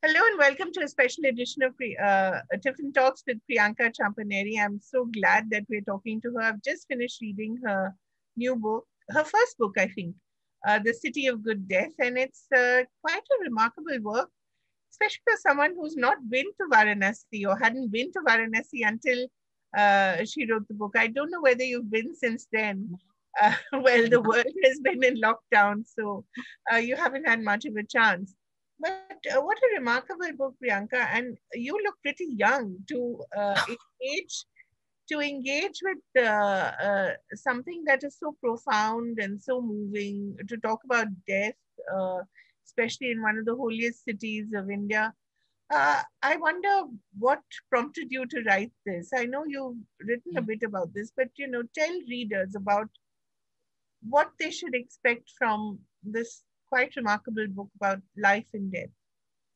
Hello and welcome to a special edition of Tiffin Talks with Priyanka Champaneri. I'm so glad that we're talking to her. I've just finished reading her new book, her first book, I think, The City of Good Death. And it's quite a remarkable work, especially for someone who's not been to Varanasi or hadn't been to Varanasi until she wrote the book. I don't know whether you've been since then. Well, the world has been in lockdown, so you haven't had much of a chance. But what a remarkable book, Priyanka! And you look pretty young to engage with something that is so profound and so moving. To talk about death, especially in one of the holiest cities of India. I wonder what prompted you to write this. I know you've written a bit about this, but tell readers about what they should expect from this quite remarkable book about life and death.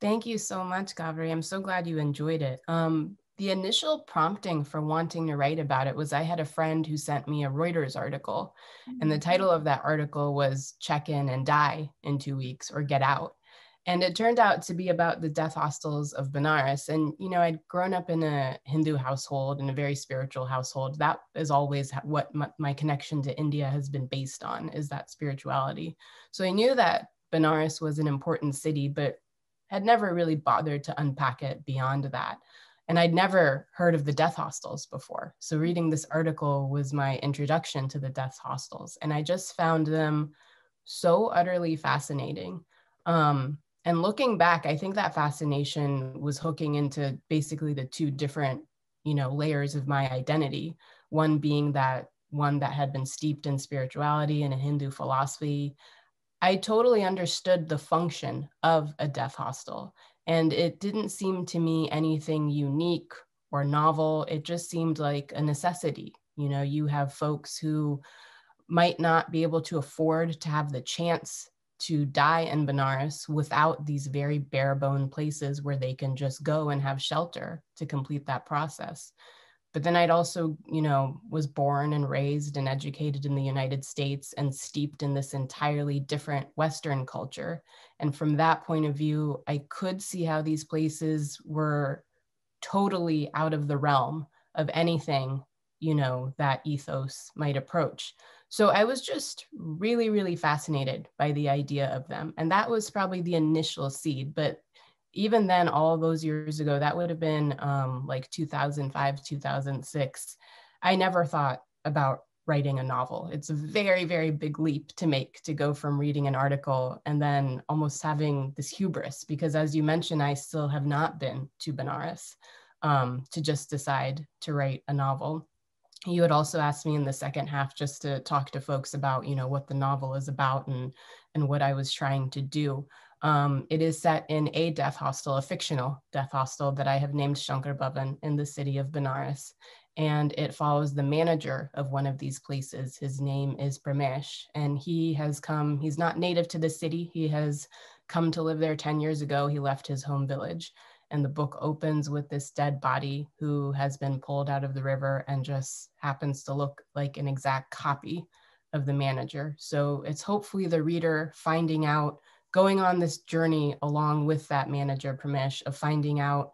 Thank you so much, Gavri. I'm so glad you enjoyed it. The initial prompting for wanting to write about it was I had a friend who sent me a Reuters article, and the title of that article was Check In and Die in 2 weeks or Get Out. And it turned out to be about the death hostels of Benares. And, I'd grown up in a Hindu household, in a very spiritual household. That is always what my connection to India has been based on, is that spirituality. So I knew that Benares was an important city, but had never really bothered to unpack it beyond that. And I'd never heard of the death hostels before. So reading this article was my introduction to the death hostels. And I just found them so utterly fascinating. And looking back, I think that fascination was hooking into basically the two different, layers of my identity. One being that one that had been steeped in spirituality and a Hindu philosophy. I totally understood the function of a death hostel, and it didn't seem to me anything unique or novel. It just seemed like a necessity. You have folks who might not be able to afford to have the chance to die in Benares without these very bare bone places where they can just go and have shelter to complete that process. But then I'd also, was born and raised and educated in the United States and steeped in this entirely different Western culture. And from that point of view, I could see how these places were totally out of the realm of anything, that ethos might approach. So I was just really, really fascinated by the idea of them. And that was probably the initial seed. But even then, all those years ago, that would have been like 2005, 2006. I never thought about writing a novel. It's a very, very big leap to make, to go from reading an article and then almost having this hubris, because as you mentioned, I still have not been to Benares, to just decide to write a novel. You had also asked me in the second half just to talk to folks about, what the novel is about and what I was trying to do. It is set in a death hostel, a fictional death hostel that I have named Shankar Bhavan in the city of Benares. And it follows the manager of one of these places. His name is Pramesh, and he's not native to the city. He has come to live there 10 years ago. He left his home village. And the book opens with this dead body who has been pulled out of the river and just happens to look like an exact copy of the manager. So it's hopefully the reader going on this journey along with that manager, Pramesh, of finding out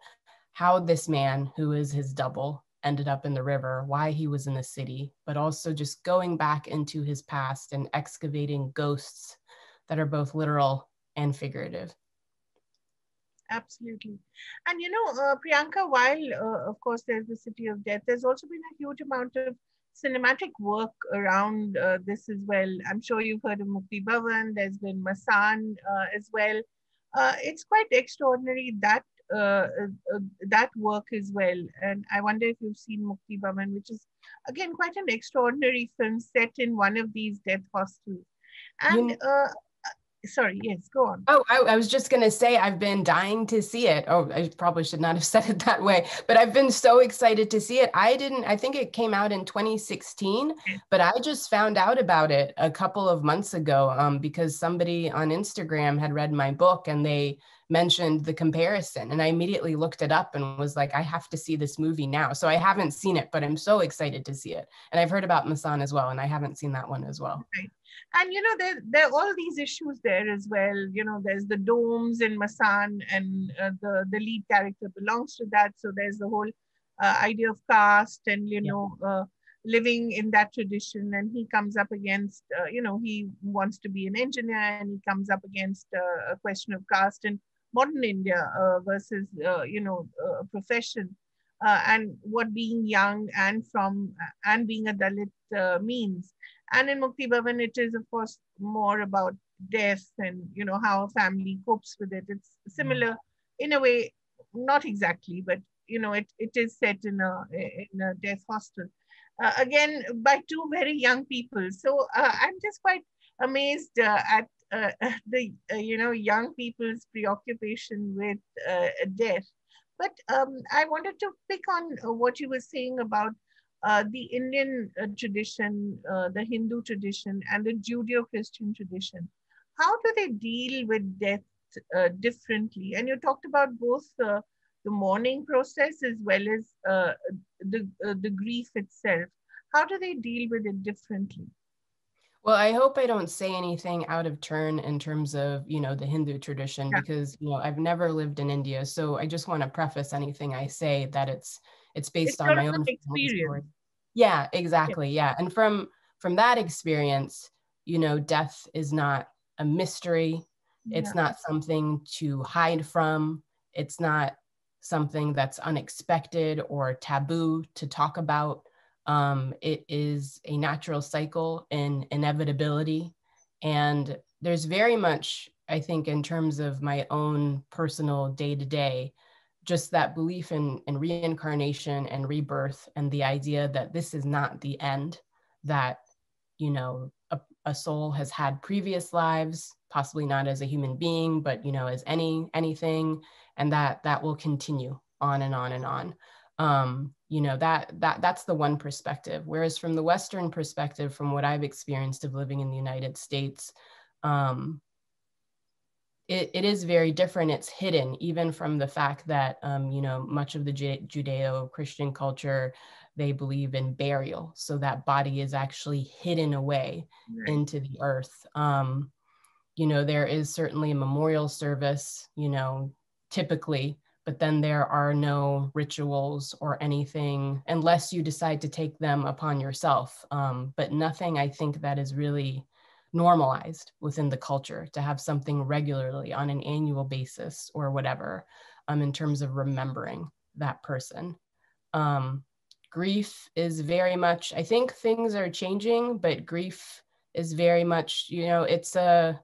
how this man, who is his double, ended up in the river, why he was in the city, but also just going back into his past and excavating ghosts that are both literal and figurative. Absolutely. And Priyanka, while of course there's the City of Death, there's also been a huge amount of cinematic work around this as well. I'm sure you've heard of Mukti Bhavan, there's been Masan as well. It's quite extraordinary that work as well. And I wonder if you've seen Mukti Bhavan, which is again quite an extraordinary film set in one of these death hostels. And sorry, yes, go on. Oh, I was just going to say, I've been dying to see it. Oh, I probably should not have said it that way, but I've been so excited to see it. I think it came out in 2016, but I just found out about it a couple of months ago because somebody on Instagram had read my book and they mentioned the comparison. And I immediately looked it up and was like, I have to see this movie now. So I haven't seen it, but I'm so excited to see it. And I've heard about Masan as well, and I haven't seen that one as well. Right. And there are all these issues there as well. There's the domes in Masan, and the lead character belongs to that. So there's the whole idea of caste, and Yeah. living in that tradition. And he comes up against, he wants to be an engineer, and he comes up against a question of caste in modern India versus a profession, and what being young and being a Dalit means. And in Mukti Bhavan, it is, of course, more about death, and how a family copes with it. It's Yeah. similar in a way, not exactly, but it is set in a death hostel. Again, by two very young people. So I'm just quite amazed at the young people's preoccupation with death. But I wanted to pick on what you were saying about the Indian tradition, the Hindu tradition, and the Judeo-Christian tradition. How do they deal with death differently? And you talked about both the mourning process as well as the grief itself. How do they deal with it differently? Well, I hope I don't say anything out of turn in terms of, the Hindu tradition, Yeah, because, I've never lived in India. So I just want to preface anything I say that it's it's based on your my own own family story. experience. Yeah, Yeah, exactly. Yeah. And from that experience, death is not a mystery. yeah, It's not something to hide from. It's not something that's unexpected or taboo to talk about. It is a natural cycle in inevitability. And there's very much, I think, in terms of my own personal day to day, just that belief in reincarnation and rebirth, and the idea that this is not the end, that, a soul has had previous lives, possibly not as a human being, but, as anything, and that will continue on and on and on. That's the one perspective. Whereas from the Western perspective, from what I've experienced of living in the United States, um, it is very different. It's hidden, even from the fact that, much of the Judeo-Christian culture, they believe in burial. So that body is actually hidden away right. into the earth. There is certainly a memorial service, typically, but then there are no rituals or anything unless you decide to take them upon yourself. But nothing, I think, that is really normalized within the culture to have something regularly on an annual basis or whatever, in terms of remembering that person. Um, Grief is very much, I think things are changing, but grief is very much, it's a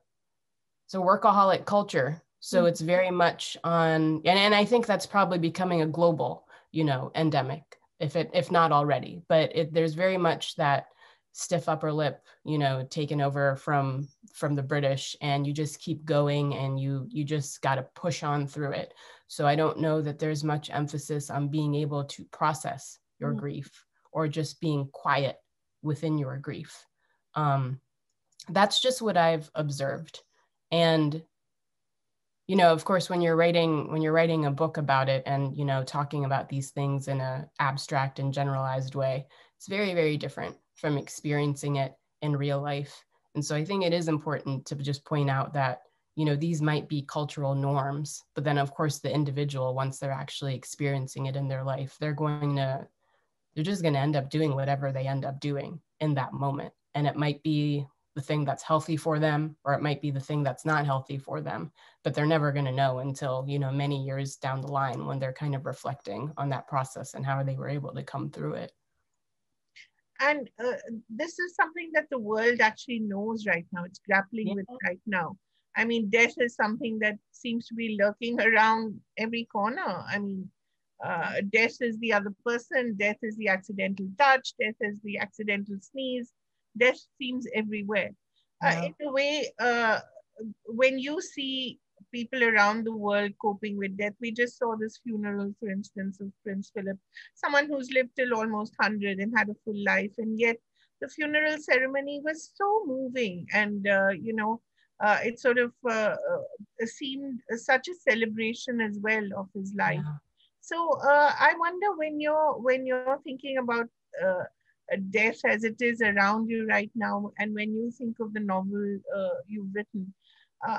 workaholic culture. So Mhm. it's very much on, and I think that's probably becoming a global, endemic, if not already. But there's very much that stiff upper lip, taken over from the British, and you just keep going, and you just got to push on through it. So I don't know that there's much emphasis on being able to process your Mhm. grief, or just being quiet within your grief. Um, that's just what I've observed. And, of course, when you're writing a book about it, and, talking about these things in a abstract and generalized way, it's very, very different from experiencing it in real life. And so I think it is important to just point out that, these might be cultural norms, but then, of course, the individual, once they're actually experiencing it in their life, they're just going to end up doing whatever they end up doing in that moment. And it might be the thing that's healthy for them, or it might be the thing that's not healthy for them, but they're never going to know until, many years down the line, when they're kind of reflecting on that process and how they were able to come through it. And this is something that the world actually knows right now. It's grappling Yeah. with right now. I mean, death is something that seems to be lurking around every corner. I mean, death is the other person, death is the accidental touch, death is the accidental sneeze. Death seems everywhere. Yeah. In a way, when you see people around the world coping with death, we just saw this funeral, for instance, of Prince Philip, someone who's lived till almost 100 and had a full life. And yet the funeral ceremony was so moving. And, it sort of seemed such a celebration as well of his life. Yeah. So I wonder, when you're thinking about uh, death as it is around you right now, and when you think of the novel you've written,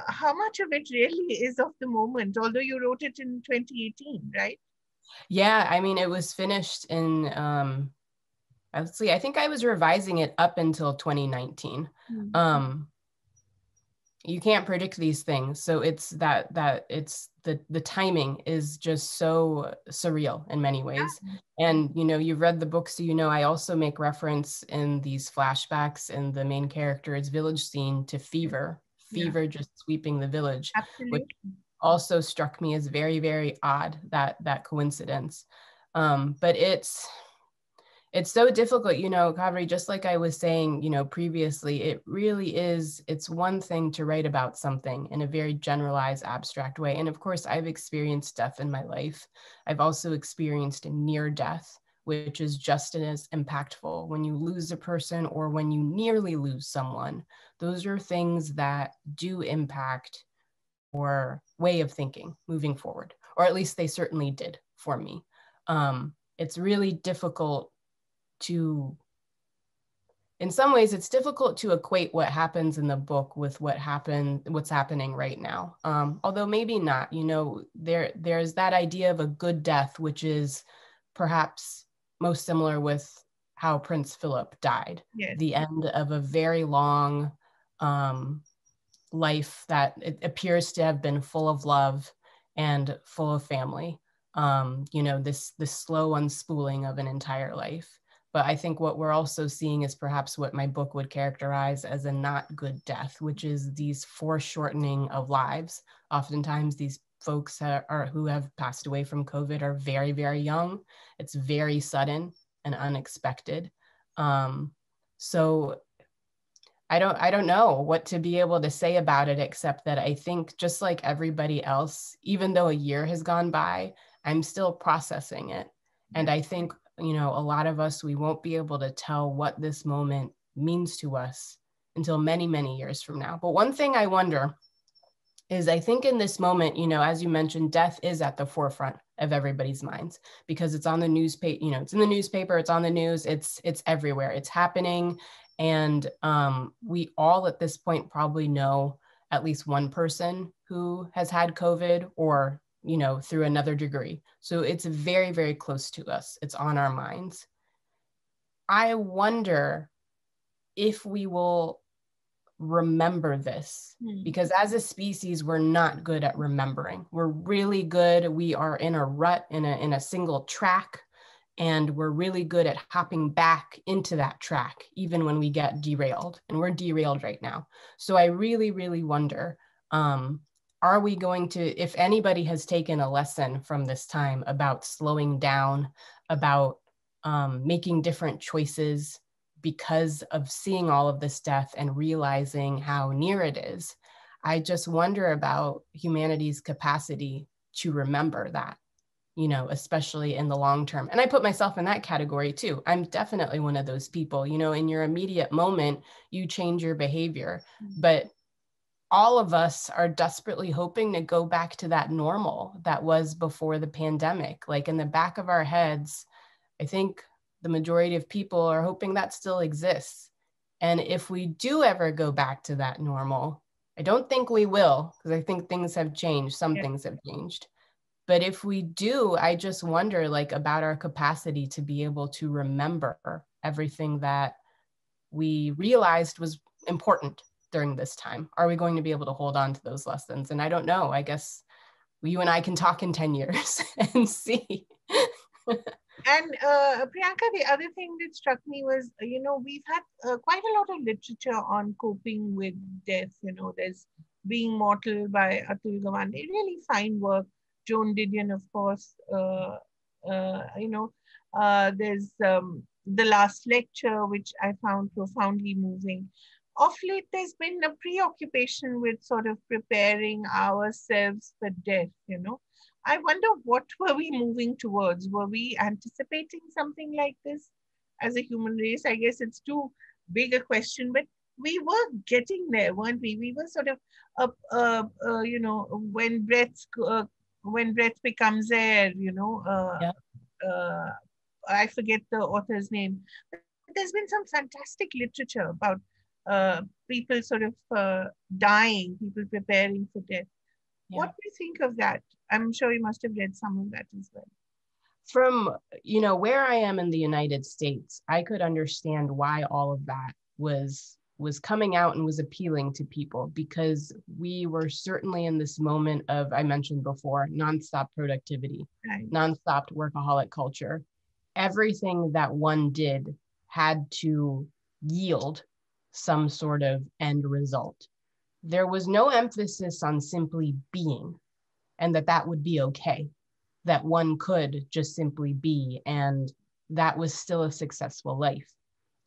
how much of it really is of the moment, although you wrote it in 2018, right? Yeah, I mean, it was finished in, let's see, I think I was revising it up until 2019. You can't predict these things. So it's that it's the timing is just so surreal in many ways. And, you know, you've read the book, so you know, I also make reference in these flashbacks in the main character's village scene to fever, Yeah, just sweeping the village, which absolutely. also struck me as very, very odd, that coincidence. But it's so difficult, you know, Kaveri, just like I was saying, you know, previously, it really is, it's one thing to write about something in a very generalized, abstract way. And of course, I've experienced death in my life. I've also experienced a near death, which is just as impactful. When you lose a person or when you nearly lose someone, those are things that do impact your way of thinking moving forward, or at least they certainly did for me. It's really difficult to, in some ways it's difficult to equate what happens in the book with what's happening right now, although maybe not. You know, there's that idea of a good death, which is perhaps most similar with how Prince Philip died. Yes. The end of a very long life that it appears to have been full of love and full of family. You know, this slow unspooling of an entire life. But I think what we're also seeing is perhaps what my book would characterize as a not good death, which is these foreshortening of lives. Oftentimes these folks who have passed away from COVID are very, very young. It's very sudden and unexpected. So I don't know what to be able to say about it, except that I think just like everybody else, even though a year has gone by, I'm still processing it. And I think, you know, a lot of us, we won't be able to tell what this moment means to us until many, many years from now. But one thing I wonder is, I think in this moment, you know, as you mentioned, death is at the forefront of everybody's minds because it's on the newspaper, you know, it's in the newspaper, it's on the news, it's everywhere, it's happening. And we all at this point probably know at least one person who has had COVID, or, you know, through another degree. So it's very, very close to us. It's on our minds. I wonder if we will remember this, because as a species, we're not good at remembering. We're really good. We are in a rut, in a single track, and we're really good at hopping back into that track, even when we get derailed, and we're derailed right now. So I really, really wonder, are we going to, if anybody has taken a lesson from this time about slowing down, about making different choices because of seeing all of this death and realizing how near it is, I just wonder about humanity's capacity to remember that, you know, especially in the long term. And I put myself in that category too. I'm definitely one of those people, you know, in your immediate moment, you change your behavior, but all of us are desperately hoping to go back to that normal that was before the pandemic. Like in the back of our heads, I think the majority of people are hoping that still exists. And if we do ever go back to that normal, I don't think we will, because I think things have changed. Some things have changed. But if we do, I just wonder, like, about our capacity to be able to remember everything that we realized was important during this time. Are we going to be able to hold on to those lessons? And I don't know. I guess you and I can talk in 10 years and see. And Priyanka, the other thing that struck me was, you know, we've had quite a lot of literature on coping with death. You know, there's Being Mortal by Atul Gawande, really fine work. Joan Didion, of course. You know, there's The Last Lecture, which I found profoundly moving. Of late, there's been a preoccupation with sort of preparing ourselves for death, you know. I wonder, what were we moving towards? Were we anticipating something like this as a human race? I guess it's too big a question, but we were getting there, weren't we? We were sort of, you know, when breath becomes air, you know. Yeah. I forget the author's name, but There's been some fantastic literature about people sort of dying, people preparing for death. What Yeah. do you think of that? I'm sure you must have read some of that as well. From, where I am in the United States, I could understand why all of that was coming out and was appealing to people, because we were certainly in this moment of, I mentioned before, nonstop productivity, Right. nonstop workaholic culture. Everything that one did had to yield some sort of end result. There was no emphasis on simply being, and that would be okay, that one could just simply be, and that was still a successful life.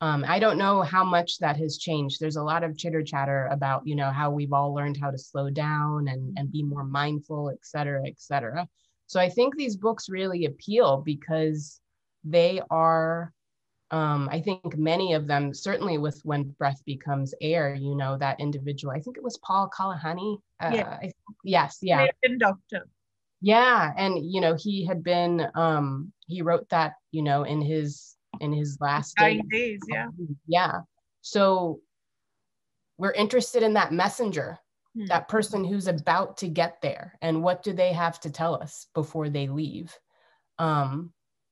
I don't know how much that has changed. There's a lot of chitter chatter about, how we've all learned how to slow down and be more mindful, et cetera, et cetera. So I think these books really appeal because they are, I think many of them, certainly with When Breath Becomes Air, that individual, I think it was Paul Kalahani. Yeah. Yes, yeah. Canadian doctor. Yeah, and he had been he wrote that, in his last days. Dying days, yeah. Yeah. So we're interested in that messenger, Hmm. that person who's about to get there, and what do they have to tell us before they leave.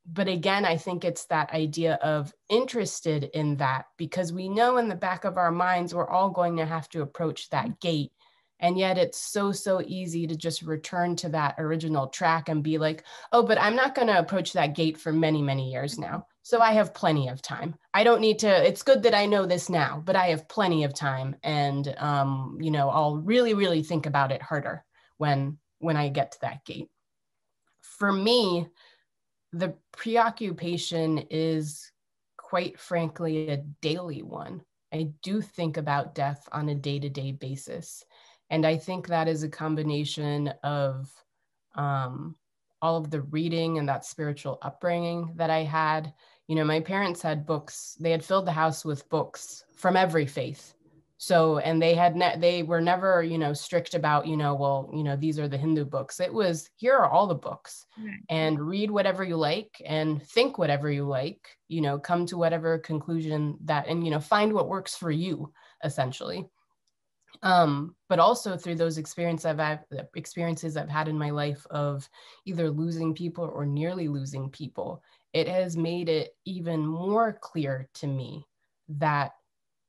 But again, I think it's that idea of interested in that, because we know in the back of our minds we're all going to have to approach that gate. And yet it's so easy to just return to that original track and be like, oh, but I'm not going to approach that gate for many, many years now. So I have plenty of time. I don't need to, it's good that I know this now, but I have plenty of time. And, I'll really, really think about it harder when I get to that gate. For me, the preoccupation is, quite frankly, a daily one. I do think about death on a day-to-day basis. And I think that is a combination of all of the reading and that spiritual upbringing that I had. My parents had books. They had filled the house with books from every faith. So, and they were never, strict about, these are the Hindu books. It was, here are all the books, and read whatever you like and think whatever you like, come to whatever conclusion that, and, find what works for you, essentially. But also through those experiences I've had in my life of either losing people or nearly losing people, it has made it even more clear to me that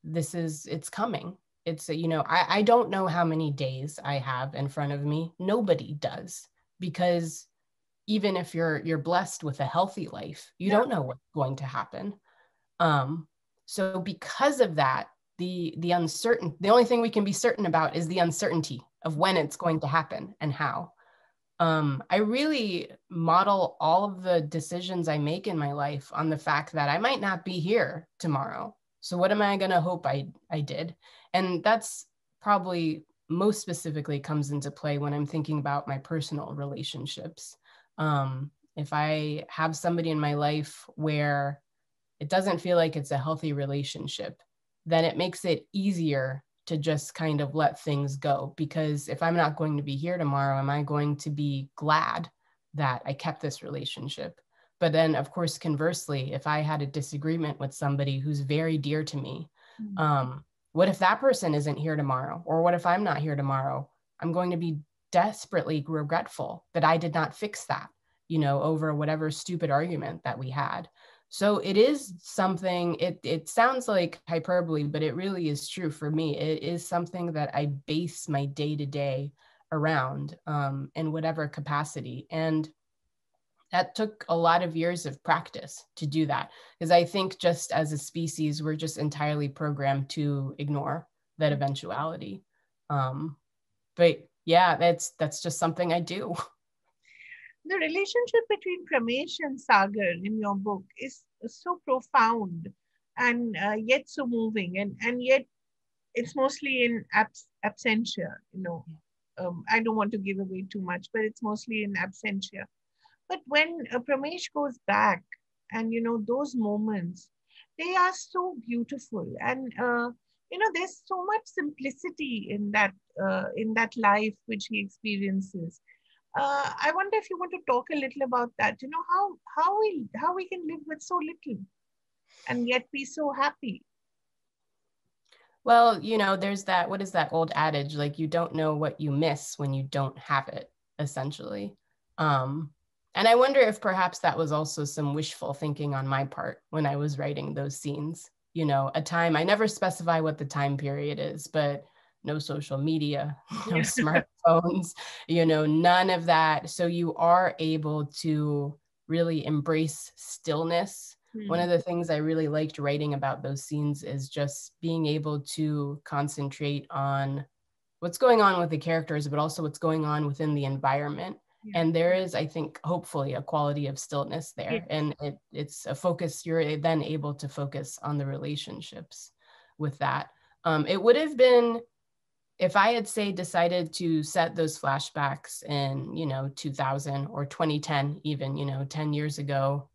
it's coming. It's, I don't know how many days I have in front of me. Nobody does, because even if you're blessed with a healthy life, you don't know what's going to happen. So because of that, the only thing we can be certain about is the uncertainty of when it's going to happen and how. I really model all of the decisions I make in my life on the fact that I might not be here tomorrow. So what am I going to hope I did? And that's probably most specifically comes into play when I'm thinking about my personal relationships. If I have somebody in my life where it doesn't feel like it's a healthy relationship, then it makes it easier to just kind of let things go. Because if I'm not going to be here tomorrow, am I going to be glad that I kept this relationship? But then, of course, conversely, if I had a disagreement with somebody who's very dear to me, what if that person isn't here tomorrow? Or what if I'm not here tomorrow? I'm going to be desperately regretful that I did not fix that, over whatever stupid argument that we had. So it is something, it sounds like hyperbole, but it really is true for me. It is something that I base my day-to-day around in whatever capacity. And that took a lot of years of practice to do that, because I think just as a species, we're just entirely programmed to ignore that eventuality. But yeah, that's just something I do. The relationship between Pramesh and Sagar in your book is so profound and yet so moving, and yet it's mostly in absentia. I don't want to give away too much, but it's mostly in absentia. But when Pramesh goes back, and those moments, they are so beautiful, and there's so much simplicity in that life which he experiences. I wonder if you want to talk a little about that. How we can live with so little. and yet be so happy. Well, there's that, what is that old adage? Like, you don't know what you miss when you don't have it, essentially. And I wonder if perhaps that was also some wishful thinking on my part when I was writing those scenes. A time, I never specify what the time period is, but no social media, no Yeah. smartphones, none of that. So you are able to really embrace stillness. One Hmm. of the things I really liked writing about those scenes is just being able to concentrate on what's going on with the characters, but also what's going on within the environment. Yeah. And there is, I think, hopefully a quality of stillness there. Yes. And it's a focus, you're then able to focus on the relationships with that. It would have been, if I had, say, decided to set those flashbacks in, 2000 or 2010, even, 10 years ago,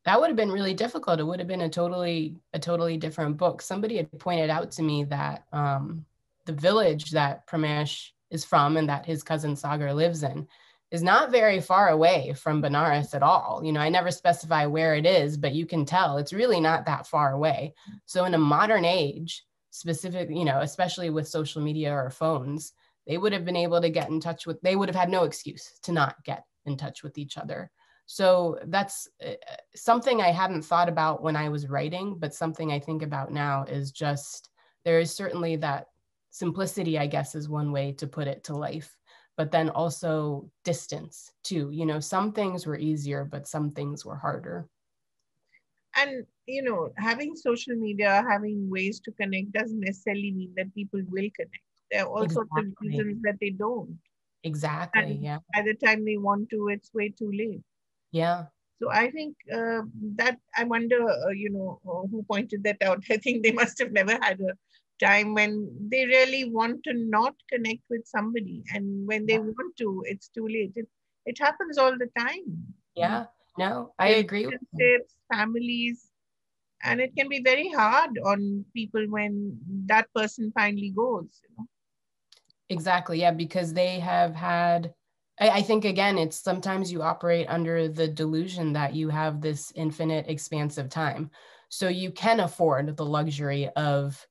that would have been really difficult. It would have been a totally different book. Somebody had pointed out to me that the village that Pramesh is from and that his cousin Sagar lives in is not very far away from Benares at all. I never specify where it is, but you can tell it's really not that far away. So in a modern age, specific, especially with social media or phones, they would have been able to get in touch with, they would have had no excuse to not get in touch with each other. So that's something I hadn't thought about when I was writing, but something I think about now is just, there is certainly that simplicity, I guess, is one way to put it, to life, but then also distance too. Some things were easier, but some things were harder. And having social media, having ways to connect doesn't necessarily mean that people will connect. There are all sorts of Exactly. reasons that they don't. Exactly. And Yeah. by the time they want to, it's way too late. Yeah. So I think that I wonder, who pointed that out. I think they must have never had a time when they really want to not connect with somebody, and when they Yeah. want to, it's too late. It happens all the time. Yeah. No, I agree with you. Relationships, families, and it can be very hard on people when that person finally goes. Exactly. Yeah. Because they have had, I think, again, it's sometimes you operate under the delusion that you have this infinite expanse of time. So you can afford the luxury of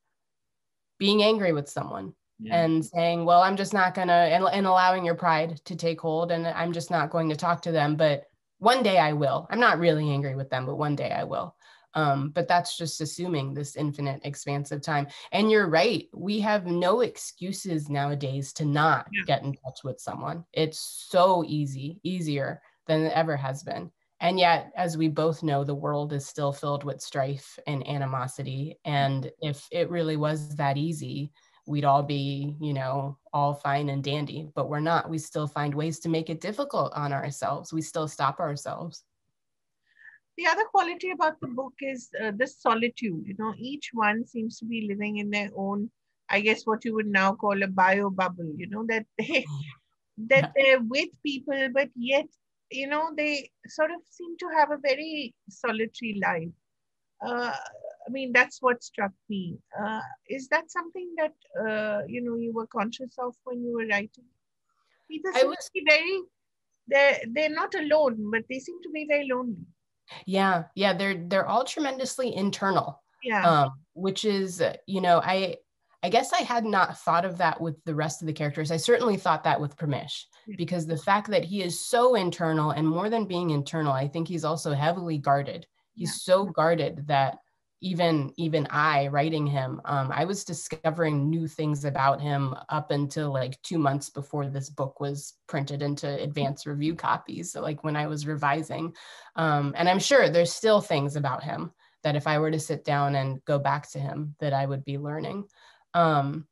being angry with someone Yeah. and saying, well, I'm just not going to, and allowing your pride to take hold. And I'm just not going to talk to them. But one day I will. I'm not really angry with them, but one day I will. But that's just assuming this infinite expanse of time. And you're right. We have no excuses nowadays to not Yeah. get in touch with someone. It's so easy, easier than it ever has been. And yet, as we both know, the world is still filled with strife and animosity. And if it really was that easy, we'd all be, all fine and dandy, but we're not. We still find ways to make it difficult on ourselves. We still stop ourselves. The other quality about the book is the solitude. Each one seems to be living in their own, I guess, what you would now call a bio bubble. That that Yeah. they're with people, but yet, they sort of seem to have a very solitary life. Uh, I mean, that's what struck me. Is that something that you were conscious of when you were writing? People I seem to was be very they're not alone, but they seem to be very lonely. Yeah, they're all tremendously internal, Yeah. which is, I guess I had not thought of that with the rest of the characters. I certainly thought that with Pramesh, Yeah. because the fact that he is so internal, and more than being internal, I think he's also heavily guarded. Yeah. He's so guarded that even I writing him, I was discovering new things about him up until like 2 months before this book was printed into advanced review copies. So like when I was revising, and I'm sure there's still things about him that if I were to sit down and go back to him, that I would be learning. Um,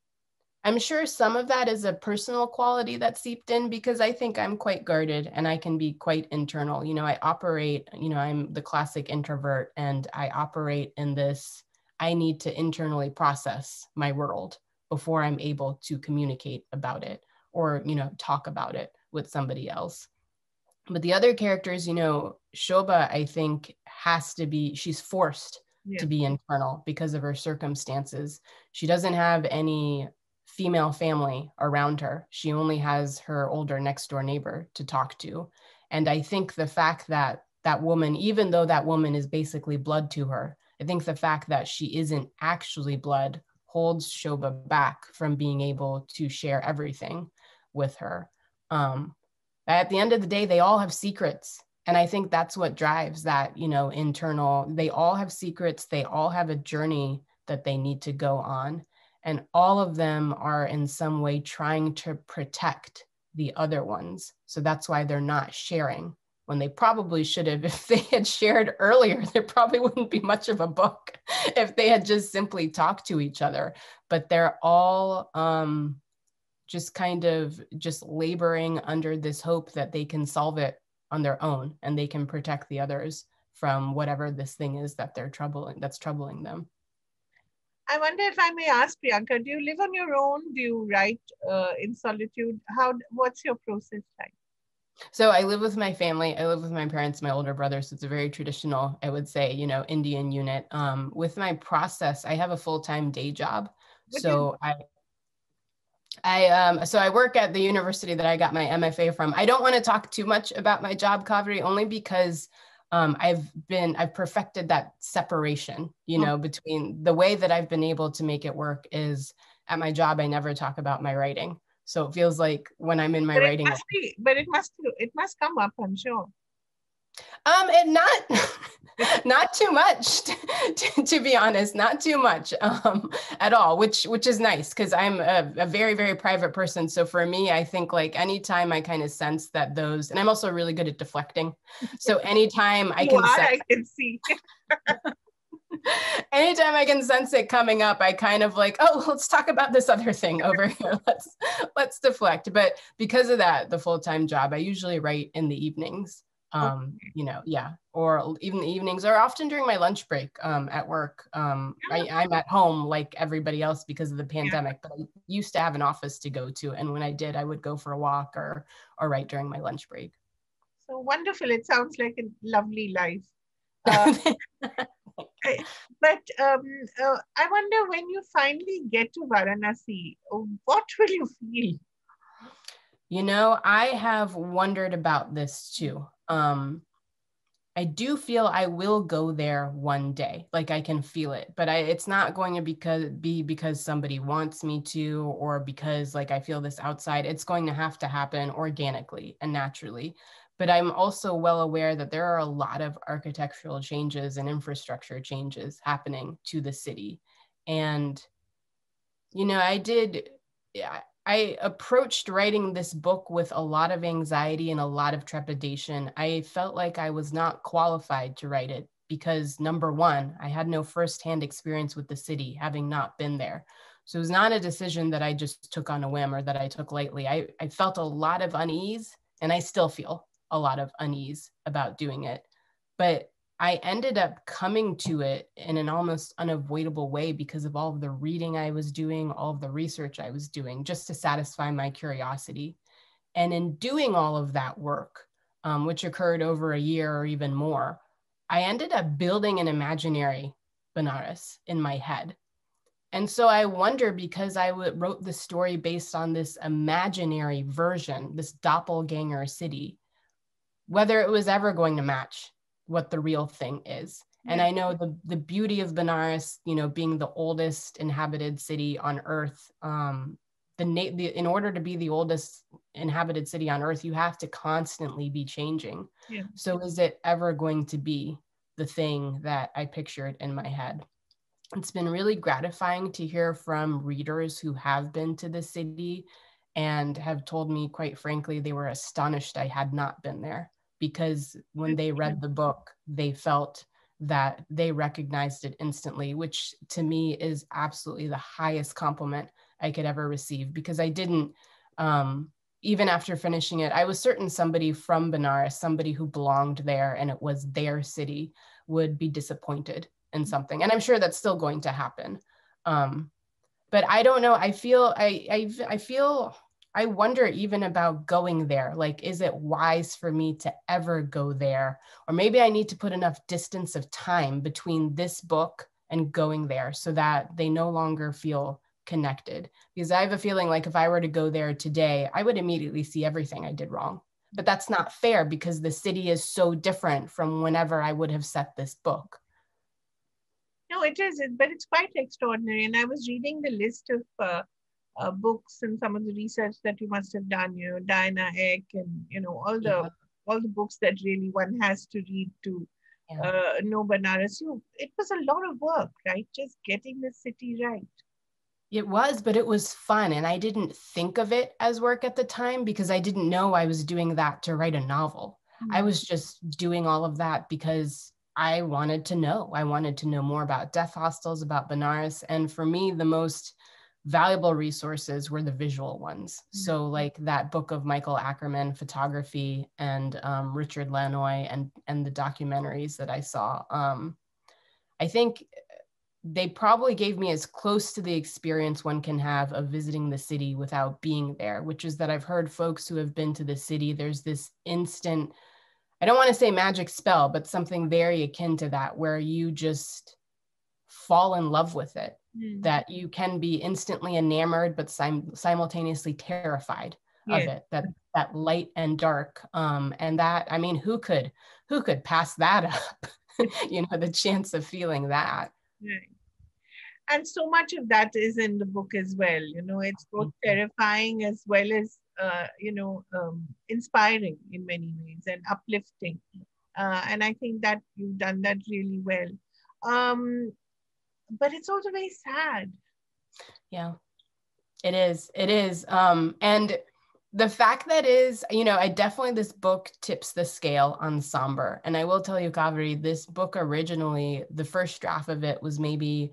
I'm sure some of that is a personal quality that seeped in, because I think I'm quite guarded and I can be quite internal. I operate, I'm the classic introvert, and I operate in this, I need to internally process my world before I'm able to communicate about it or, talk about it with somebody else. But the other characters, Shoba, I think she's forced Yeah. to be internal because of her circumstances. She doesn't have any female family around her. She only has her older next door neighbor to talk to. And I think the fact that that woman, even though that woman is basically blood to her. I think the fact that she isn't actually blood holds Shobha back from being able to share everything with her. At the end of the day, they all have secrets. And I think that's what drives that, internal, they all have secrets. They all have a journey that they need to go on. And all of them are in some way trying to protect the other ones. So that's why they're not sharing when they probably should have. If they had shared earlier, there probably wouldn't be much of a book if they had just simply talked to each other. But they're all just kind of just laboring under this hope that they can solve it on their own and they can protect the others from whatever this thing is that that's troubling them. I wonder if I may ask, Priyanka, do you live on your own? Do you write in solitude? What's your process like? So I live with my family. I live with my parents, my older brother. So it's a very traditional, I would say, Indian unit. With my process, I have a full-time day job. So I work at the university that I got my MFA from. I don't want to talk too much about my job, Kaveri, only because I've perfected that separation, between the way that I've been able to make it work is at my job, I never talk about my writing. So it feels like when I'm in my writing. It must come up, I'm sure. And not too much, to be honest, not too much at all, which is nice because I'm a very, very private person. So for me, I think like anytime I kind of sense that and I'm also really good at deflecting. So anytime I can see. Anytime I can sense it coming up, I kind of like, oh, let's talk about this other thing over here. Let's deflect. But because of that, the full-time job, I usually write in the evenings. Or even the evenings, or often during my lunch break at work. I'm at home like everybody else because of the pandemic, but I used to have an office to go to. And when I did, I would go for a walk or write during my lunch break. So wonderful. It sounds like a lovely life. But I wonder when you finally get to Varanasi, what will you feel? I have wondered about this too. I do feel I will go there one day, like I can feel it, but it's not going to be because somebody wants me to, or because like I feel this outside. It's going to have to happen organically and naturally. But I'm also well aware that there are a lot of architectural changes and infrastructure changes happening to the city. And, I approached writing this book with a lot of anxiety and a lot of trepidation. I felt like I was not qualified to write it because, number one, I had no firsthand experience with the city, having not been there. So it was not a decision that I just took on a whim or that I took lightly. I felt a lot of unease, and I still feel a lot of unease about doing it. But I ended up coming to it in an almost unavoidable way because of all of the reading I was doing, all of the research I was doing, just to satisfy my curiosity. And in doing all of that work, which occurred over a year or even more, I ended up building an imaginary Benares in my head. And so I wonder, because I wrote the story based on this imaginary version, this doppelganger city, whether it was ever going to match what the real thing is. And I know the beauty of Benares, being the oldest inhabited city on Earth, in order to be the oldest inhabited city on Earth, you have to constantly be changing. Yeah. So is it ever going to be the thing that I pictured in my head? It's been really gratifying to hear from readers who have been to the city and have told me, quite frankly, they were astonished I had not been there, because when they read the book, they felt that they recognized it instantly, which to me is absolutely the highest compliment I could ever receive, because I didn't, even after finishing it, I was certain somebody from Benares, somebody who belonged there and it was their city, would be disappointed in something. And I'm sure that's still going to happen. But I don't know, I wonder even about going there. Like, is it wise for me to ever go there? Or maybe I need to put enough distance of time between this book and going there so that they no longer feel connected. Because I have a feeling like if I were to go there today, I would immediately see everything I did wrong. but that's not fair because the city is so different from whenever I would have set this book. No, it is, but it's quite extraordinary. And I was reading the list of books and some of the research that you must have done. Diana Eck, and all the books that really one has to read to know Banaras. It was a lot of work, right? Just getting the city right. It was, but it was fun. And I didn't think of it as work at the time because I didn't know I was doing that to write a novel. I was just doing all of that because I wanted to know. I wanted to know more about death hostels, about Benares. And for me, the most valuable resources were the visual ones. So like that book of Michael Ackerman, photography, and Richard Lanois, and the documentaries that I saw. I think they probably gave me as close to the experience one can have of visiting the city without being there, which is that I've heard folks who have been to the city, there's this instant, I don't want to say magic spell, but something very akin to that, where you just fall in love with it, that you can be instantly enamored, but simultaneously terrified of it, that light and dark. And that, I mean, who could pass that up? The chance of feeling that. Right. And so much of that is in the book as well. It's both terrifying as well as, inspiring in many ways and uplifting. And I think that you've done that really well. But it's also very sad. Yeah, it is. It is. And the fact that is, I definitely, this book tips the scale on somber. And I will tell you, Kaveri, this book originally, the first draft of it was maybe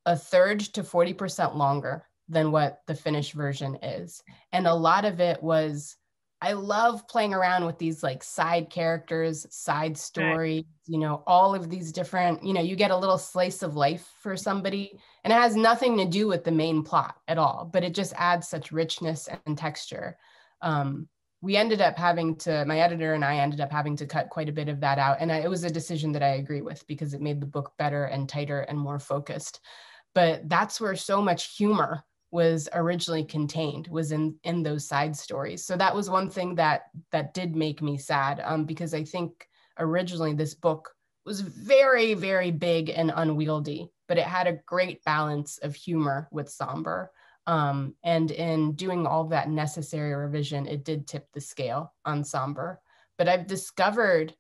a third to 40% longer than what the finished version is. And a lot of it was, I love playing around with these like side characters, side stories, all of these different, you get a little slice of life for somebody, and it has nothing to do with the main plot at all, but it just adds such richness and texture. We ended up my editor and I ended up having to cut quite a bit of that out. And it was a decision that I agree with because it made the book better and tighter and more focused. But that's where so much humor was originally contained, was in those side stories. So that was one thing that did make me sad, because I think originally this book was very, very big and unwieldy, but it had a great balance of humor with somber. And in doing all that necessary revision, it did tip the scale on somber. But I've discovered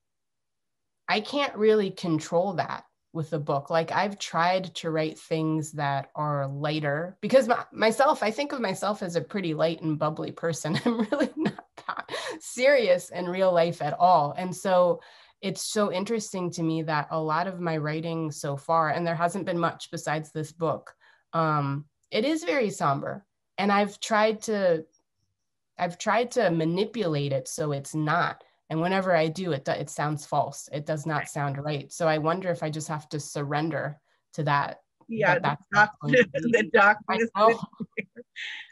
I can't really control that with the book. Like I've tried to write things that are lighter because I think of myself as a pretty light and bubbly person. I'm really not that serious in real life at all. And so it's so interesting to me that a lot of my writing so far, and there hasn't been much besides this book, it is very somber. And I've tried to manipulate it so it's not. And whenever I do, it sounds false. It does not sound right. So I wonder if I just have to surrender to that. Yeah, the darkness. I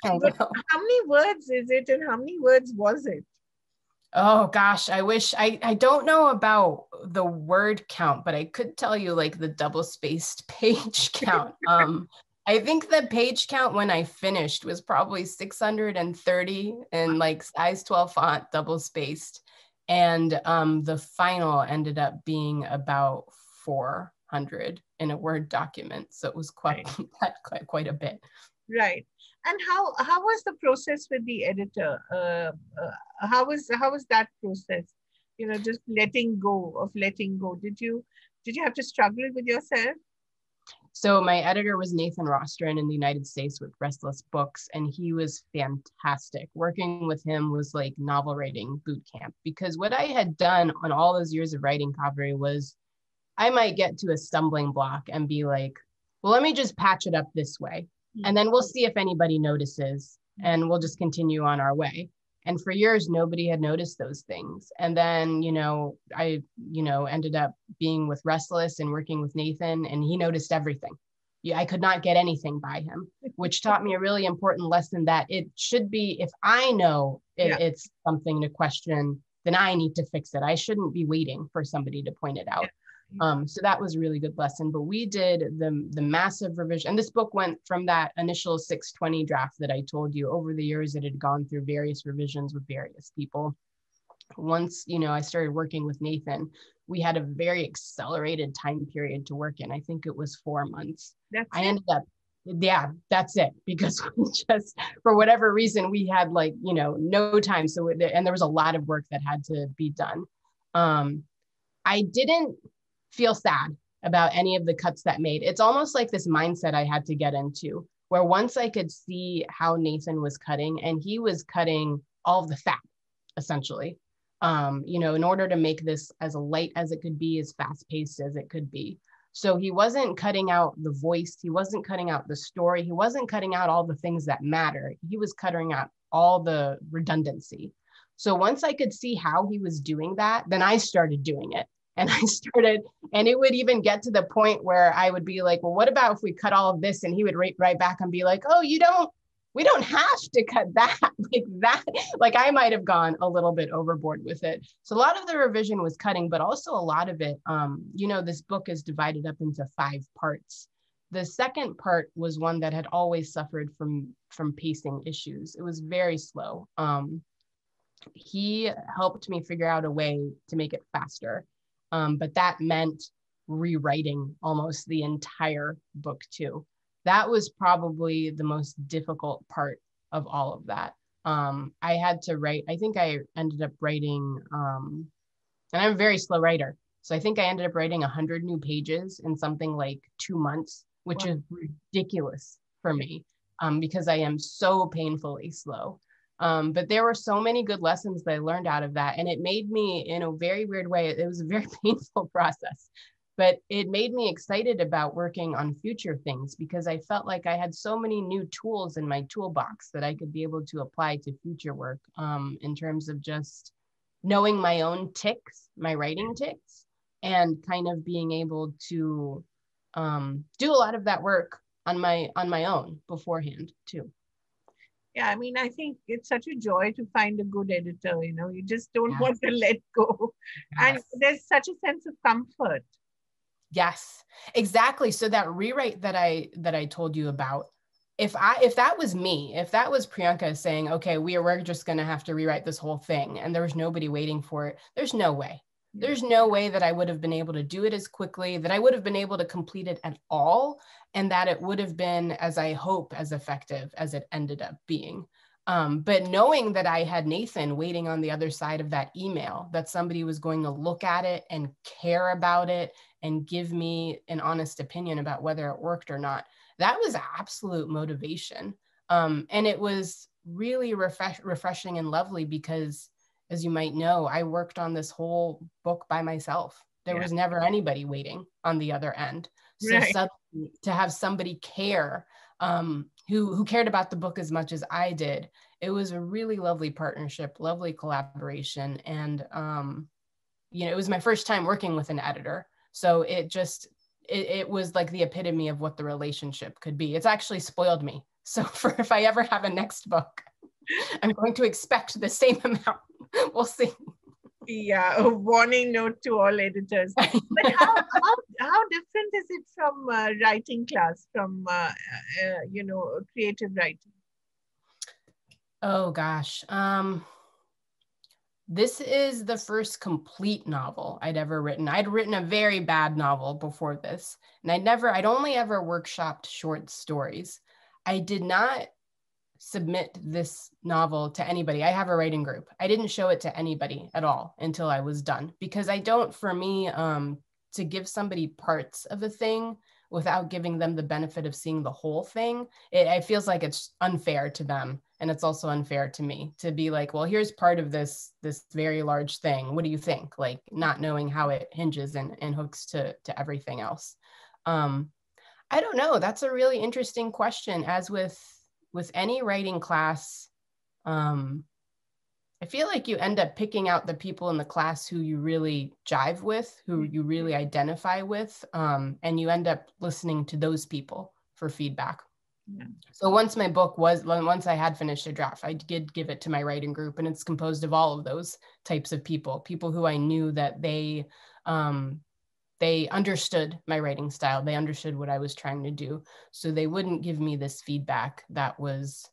know. But how many words is it, and how many words was it? Oh gosh, I wish I don't know about the word count, but I could tell you like the double-spaced page count. I think the page count when I finished was probably 630 in like size 12 font, double-spaced. And the final ended up being about 400 in a Word document. So it was quite a bit. Right. And how was the process with the editor? How was that process? Just letting go. Did you have to struggle with yourself? So my editor was Nathan Rostron in the United States with Restless Books, and he was fantastic. Working with him was like novel writing boot camp, because what I had done on all those years of writing Kaveri was I might get to a stumbling block and be like, well, let me just patch it up this way. And then we'll see if anybody notices, and we'll just continue on our way. And for years, nobody had noticed those things. And then, I ended up being with Restless and working with Nathan, and he noticed everything. Yeah, I could not get anything by him, which taught me a really important lesson that it should be, if I know it's something to question, then I need to fix it. I shouldn't be waiting for somebody to point it out. So that was a really good lesson. But we did the massive revision. And this book went from that initial 620 draft that I told you. Over the years, it had gone through various revisions with various people. once, I started working with Nathan, we had a very accelerated time period to work in. I think it was 4 months. That's I it. ended up, yeah, that's it. Because we just, for whatever reason, we had no time. So, and there was a lot of work that had to be done. I didn't feel sad about any of the cuts that made. It's almost like this mindset I had to get into, where once I could see how Nathan was cutting, and he was cutting all of the fat, essentially, in order to make this as light as it could be, as fast paced as it could be. So he wasn't cutting out the voice. He wasn't cutting out the story. He wasn't cutting out all the things that matter. He was cutting out all the redundancy. So once I could see how he was doing that, then I started doing it. And and it would even get to the point where I would be like, well, what about if we cut all of this? And he would write back and be like, oh, we don't have to cut that like that. Like I might have gone a little bit overboard with it. So a lot of the revision was cutting, but also a lot of it, this book is divided up into 5 parts. The second part was one that had always suffered from pacing issues. It was very slow. He helped me figure out a way to make it faster. But that meant rewriting almost the entire book too. That was probably the most difficult part of all of that. I had to write, I think I ended up writing, and I'm a very slow writer. So I think I ended up writing 100 new pages in something like 2 months, which is ridiculous for me, because I am so painfully slow. But there were so many good lessons that I learned out of that. And it made me, in a very weird way, it was a very painful process, but it made me excited about working on future things, because I felt like I had so many new tools in my toolbox that I could be able to apply to future work, in terms of just knowing my own ticks, my writing ticks, and kind of being able to do a lot of that work on my own beforehand too. Yeah, I mean, I think it's such a joy to find a good editor. You just don't want to let go. And there's such a sense of comfort. Yes, exactly. So that rewrite that I told you about, if that was me, if that was Priyanka saying, okay, we're just going to have to rewrite this whole thing, and there was nobody waiting for it, there's no way. There's no way that I would have been able to do it as quickly, that I would have been able to complete it at all, and that it would have been, as I hope, as effective as it ended up being. But knowing that I had Nathan waiting on the other side of that email, that somebody was going to look at it and care about it and give me an honest opinion about whether it worked or not, that was absolute motivation. And it was really refreshing and lovely, because, as you might know, I worked on this whole book by myself. There was never anybody waiting on the other end. So suddenly, to have somebody care, who cared about the book as much as I did, it was a really lovely partnership, lovely collaboration. And, it was my first time working with an editor. So it was like the epitome of what the relationship could be. It's actually spoiled me. So if I ever have a next book, I'm going to expect the same amount. We'll see. Yeah, a warning note to all editors. But how different is it from writing class, from creative writing? Oh gosh, this is the first complete novel I'd ever written. I'd written a very bad novel before this, and I'd only ever workshopped short stories. I did not submit this novel to anybody. I have a writing group. I didn't show it to anybody at all until I was done, because for me, to give somebody parts of a thing without giving them the benefit of seeing the whole thing, it feels like it's unfair to them. And it's also unfair to me to be like, well, here's part of this very large thing. What do you think? Like, not knowing how it hinges and hooks to everything else. I don't know. That's a really interesting question. As with any writing class, I feel like you end up picking out the people in the class who you really jive with, who you really identify with, and you end up listening to those people for feedback. Yeah. So once I had finished a draft, I did give it to my writing group, and it's composed of all of those types of people who I knew that they understood my writing style. They understood what I was trying to do. So they wouldn't give me this feedback that was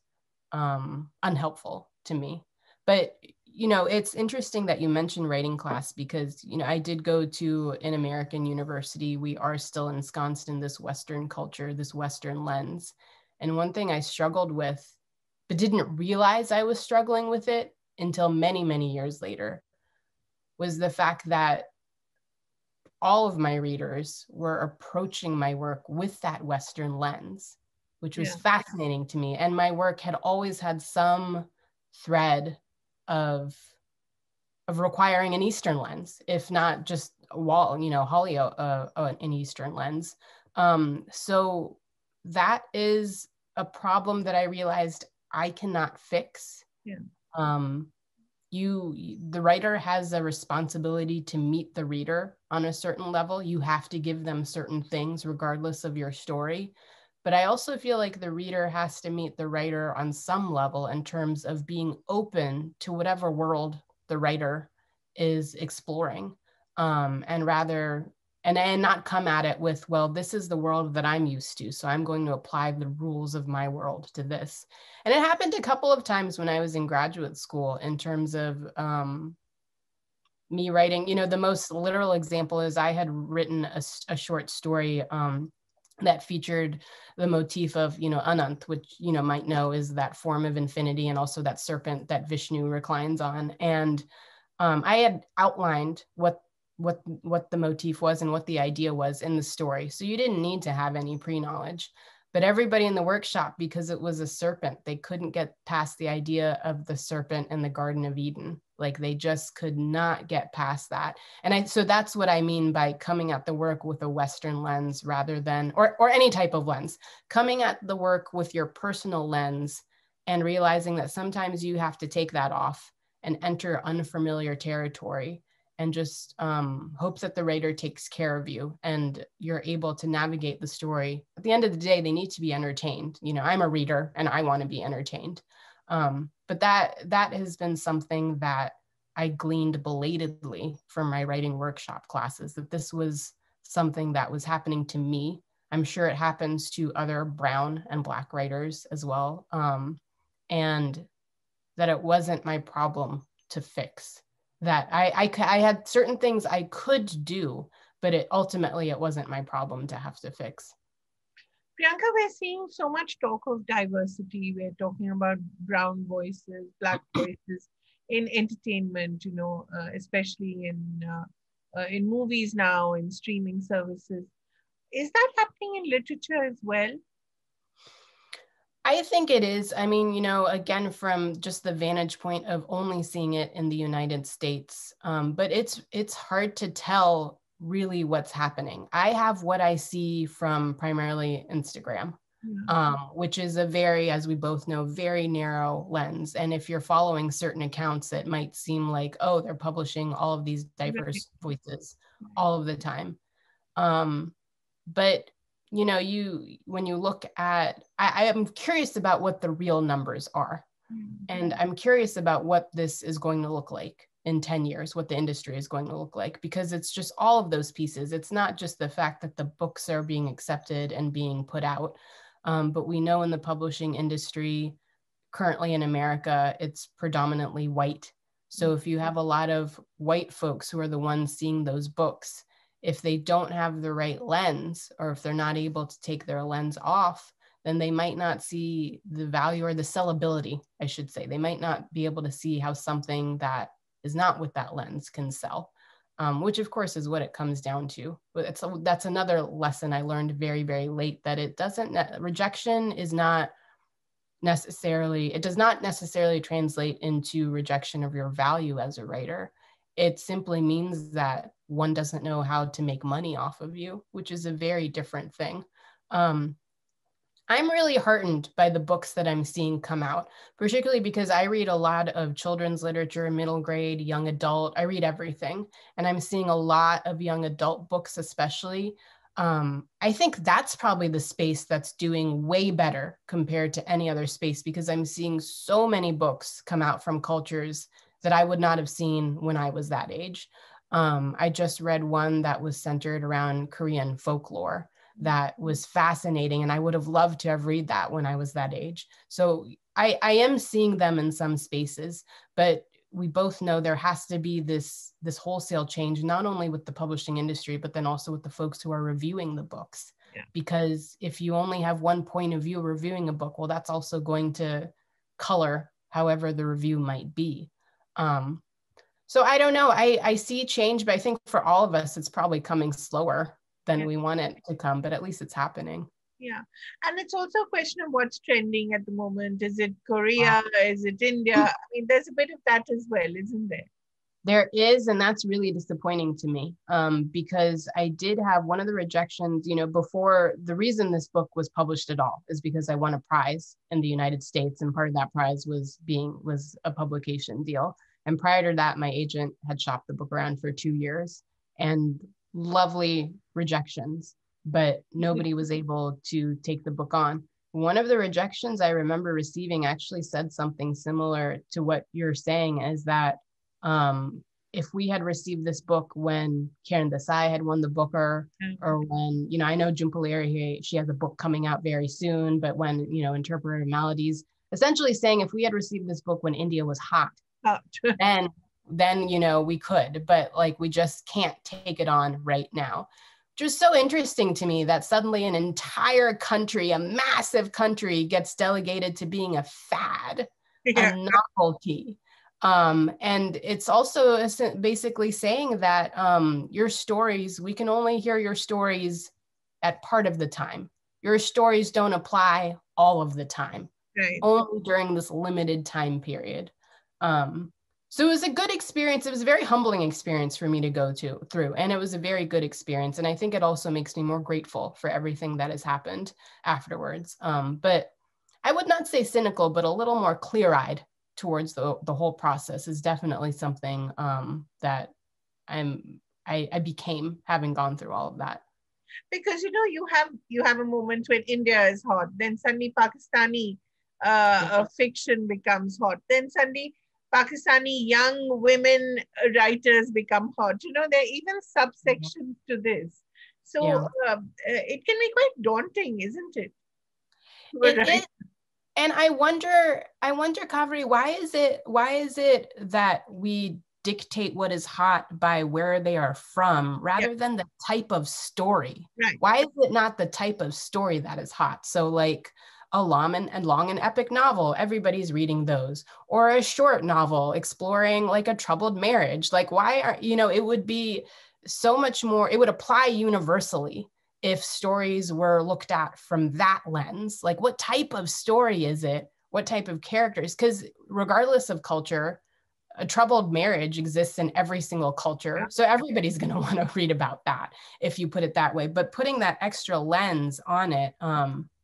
unhelpful to me. But, it's interesting that you mentioned writing class because, I did go to an American university. We are still ensconced in this Western culture, this Western lens. And one thing I struggled with, but didn't realize I was struggling with it until many, many years later, was the fact that all of my readers were approaching my work with that Western lens, which was fascinating to me. And my work had always had some thread of requiring an Eastern lens, if not just wholly an Eastern lens. So that is a problem that I realized I cannot fix. Yeah. The writer has a responsibility to meet the reader on a certain level. You have to give them certain things regardless of your story. But I also feel like the reader has to meet the writer on some level in terms of being open to whatever world the writer is exploring, and not come at it with, well, this is the world that I'm used to, so I'm going to apply the rules of my world to this. And it happened a couple of times when I was in graduate school in terms of me writing. The most literal example is I had written a short story that featured the motif of, Anant, which, might know is that form of infinity and also that serpent that Vishnu reclines on. And I had outlined what the motif was and what the idea was in the story. So you didn't need to have any pre-knowledge. But everybody in the workshop, because it was a serpent, they couldn't get past the idea of the serpent in the Garden of Eden. Like they just could not get past that. And so that's what I mean by coming at the work with a Western lens rather than, or any type of lens, coming at the work with your personal lens and realizing that sometimes you have to take that off and enter unfamiliar territory and just hope that the writer takes care of you and you're able to navigate the story. At the end of the day, they need to be entertained. I'm a reader and I want to be entertained. But that has been something that I gleaned belatedly from my writing workshop classes, that this was something that was happening to me. I'm sure it happens to other brown and Black writers as well. And that it wasn't my problem to fix. That I had certain things I could do, but it wasn't my problem to have to fix. Priyanka, we're seeing so much talk of diversity. We're talking about brown voices, Black voices in entertainment, especially in movies now, in streaming services. Is that happening in literature as well? I think it is. I mean, again, from just the vantage point of only seeing it in the United States, but it's hard to tell really what's happening. I have what I see from primarily Instagram, which is a very, as we both know, very narrow lens. And if you're following certain accounts, it might seem like, oh, they're publishing all of these diverse voices all of the time. But when you look at, I am curious about what the real numbers are. And I'm curious about what this is going to look like in 10 years, what the industry is going to look like, because it's just all of those pieces. It's not just the fact that the books are being accepted and being put out, but we know in the publishing industry, currently in America, it's predominantly white. So if you have a lot of white folks who are the ones seeing those books, if they don't have the right lens, or if they're not able to take their lens off, then they might not see the value or the sellability, I should say. They might not be able to see how something that is not with that lens can sell, which of course is what it comes down to. But that's another lesson I learned very, very late, that rejection is not necessarily, it does not necessarily translate into rejection of your value as a writer. It simply means that one doesn't know how to make money off of you, which is a very different thing. I'm really heartened by the books that I'm seeing come out, particularly because I read a lot of children's literature, middle grade, young adult. I read everything. And I'm seeing a lot of young adult books, especially. I think that's probably the space that's doing way better compared to any other space, because I'm seeing so many books come out from cultures that I would not have seen when I was that age. I just read one that was centered around Korean folklore that was fascinating, and I would have loved to have read that when I was that age. So I am seeing them in some spaces, but we both know there has to be this wholesale change, not only with the publishing industry, but then also with the folks who are reviewing the books. Yeah. Because if you only have one point of view reviewing a book, well, that's also going to color however the review might be. So I don't know, I see change, but I think for all of us, it's probably coming slower than we want it to come, but at least it's happening. Yeah. And it's also a question of what's trending at the moment. Is it Korea? Wow. Is it India? I mean, there's a bit of that as well, isn't there? There is, and that's really disappointing to me, because I did have one of the rejections, before. The reason this book was published at all is because I won a prize in the United States, and part of that prize was a publication deal. And prior to that, my agent had shopped the book around for 2 years, and lovely rejections, but nobody was able to take the book on. One of the rejections I remember receiving actually said something similar to what you're saying, is that if we had received this book when Karen Desai had won the Booker, or when, I know Jumpaleri, she has a book coming out very soon, but when, Interpreter Maladies, essentially saying if we had received this book when India was hot, then we could, but like, we just can't take it on right now. Just so interesting to me that suddenly an entire country, a massive country, gets delegated to being a fad, a novelty. And it's also basically saying that your stories, we can only hear your stories at part of the time. Your stories don't apply all of the time, only during this limited time period. So it was a good experience. It was a very humbling experience for me to go through, and it was a very good experience. And I think it also makes me more grateful for everything that has happened afterwards. But I would not say cynical, but a little more clear-eyed towards the whole process is definitely something that I became, having gone through all of that. Because you have a moment when India is hot, then suddenly Pakistani fiction becomes hot, then suddenly Pakistani young women writers become hot. There are even subsections to this. So it can be quite daunting, isn't it? It is. And I wonder, Kaveri, why is it that we dictate what is hot by where they are from rather than the type of story? Right. Why is it not the type of story that is hot? So like a long and epic novel, everybody's reading those, or a short novel exploring like a troubled marriage. Like, it would be so much more, it would apply universally if stories were looked at from that lens. Like, what type of story is it? What type of characters? Because regardless of culture, a troubled marriage exists in every single culture. So everybody's going to want to read about that if you put it that way. But putting that extra lens on it,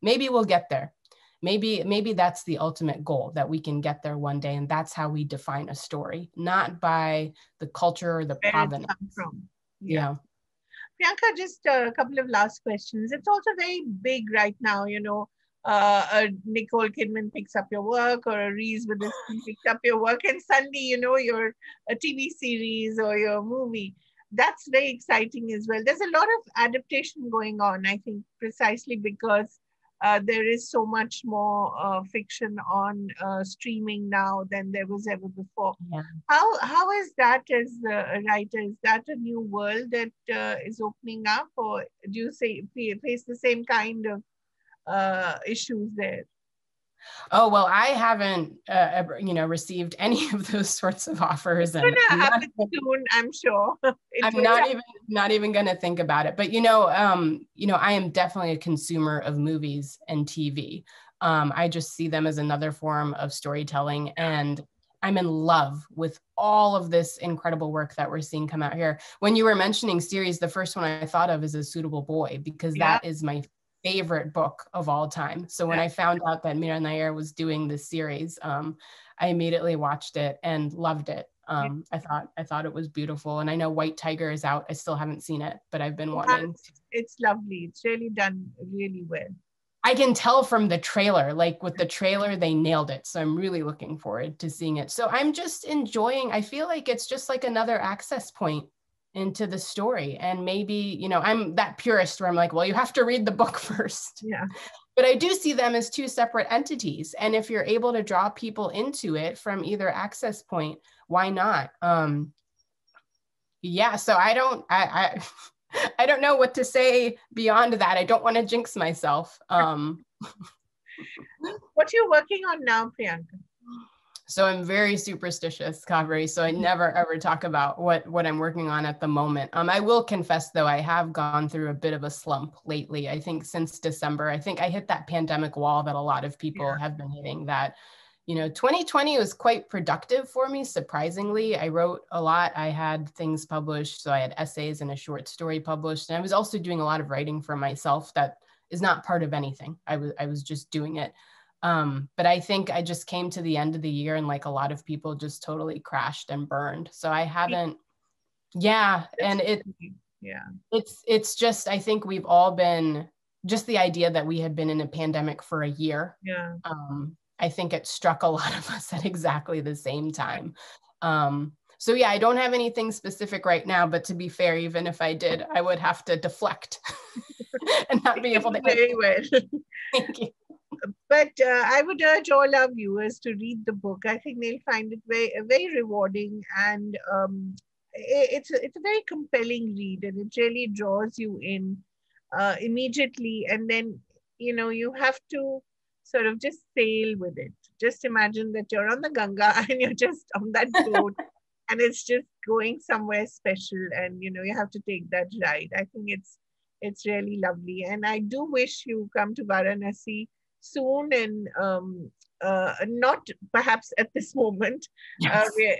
maybe we'll get there. Maybe that's the ultimate goal, that we can get there one day. And that's how we define a story, not by the culture or the provenance. Where it comes from. Yeah. Priyanka, just a couple of last questions. It's also very big right now, Nicole Kidman picks up your work, or a Reese Witherspoon picks up your work, and suddenly, you're a TV series or your movie. That's very exciting as well. There's a lot of adaptation going on, I think, precisely because there is so much more fiction on streaming now than there was ever before. Yeah. How is that as a writer? Is that a new world that is opening up, or do you face the same kind of issues there? Oh, well, I haven't, received any of those sorts of offers. And it's going to happen soon, I'm sure. I'm not even going to think about it. But, I am definitely a consumer of movies and TV. I just see them as another form of storytelling. And I'm in love with all of this incredible work that we're seeing come out here. When you were mentioning series, the first one I thought of is A Suitable Boy, because that is my favorite book of all time. So when I found out that Mira Nair was doing this series, I immediately watched it and loved it. I thought it was beautiful. And I know White Tiger is out. I still haven't seen it, but I've been wanting. It's lovely. It's really done really well. I can tell from the trailer, like with the trailer, they nailed it. So I'm really looking forward to seeing it. So I'm just enjoying, I feel like it's just like another access point into the story. And maybe, I'm that purist where I'm like, well, you have to read the book first. Yeah. But I do see them as two separate entities. And if you're able to draw people into it from either access point, why not? Yeah, so I I don't know what to say beyond that. I don't want to jinx myself. What are you working on now, Priyanka? So I'm very superstitious, Kaveri. So I never ever talk about what I'm working on at the moment. I will confess though, I have gone through a bit of a slump lately. I think since December, I think I hit that pandemic wall that a lot of people have been hitting, that, 2020 was quite productive for me, surprisingly. I wrote a lot. I had things published. So I had essays and a short story published. And I was also doing a lot of writing for myself that is not part of anything. I was just doing it. But I think I just came to the end of the year and like a lot of people just totally crashed and burned. So I haven't, yeah. And it's just, I think we've all been, just the idea that we had been in a pandemic for a year. Yeah. I think it struck a lot of us at exactly the same time. So yeah, I don't have anything specific right now, but to be fair, even if I did, I would have to deflect and not be able to. Very well. Thank you. But I would urge all our viewers to read the book. I think they'll find it very, very rewarding, and it's a very compelling read, and it really draws you in immediately. And then you have to sort of just sail with it. Just imagine that you're on the Ganga and you're just on that boat, and it's just going somewhere special, and you have to take that ride. I think it's really lovely, and I do wish you come to Varanasi soon, and not perhaps at this moment. Yes. Where,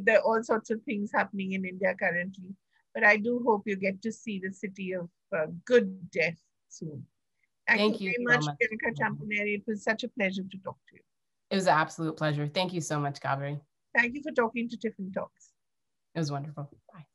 there are all sorts of things happening in India currently, but I do hope you get to see the city of good death soon. Thank you very much, Priyanka Champaneri. It was such a pleasure to talk to you. It was an absolute pleasure. Thank you so much, Kaveri. Thank you for talking to Tiffin Talks. It was wonderful. Bye.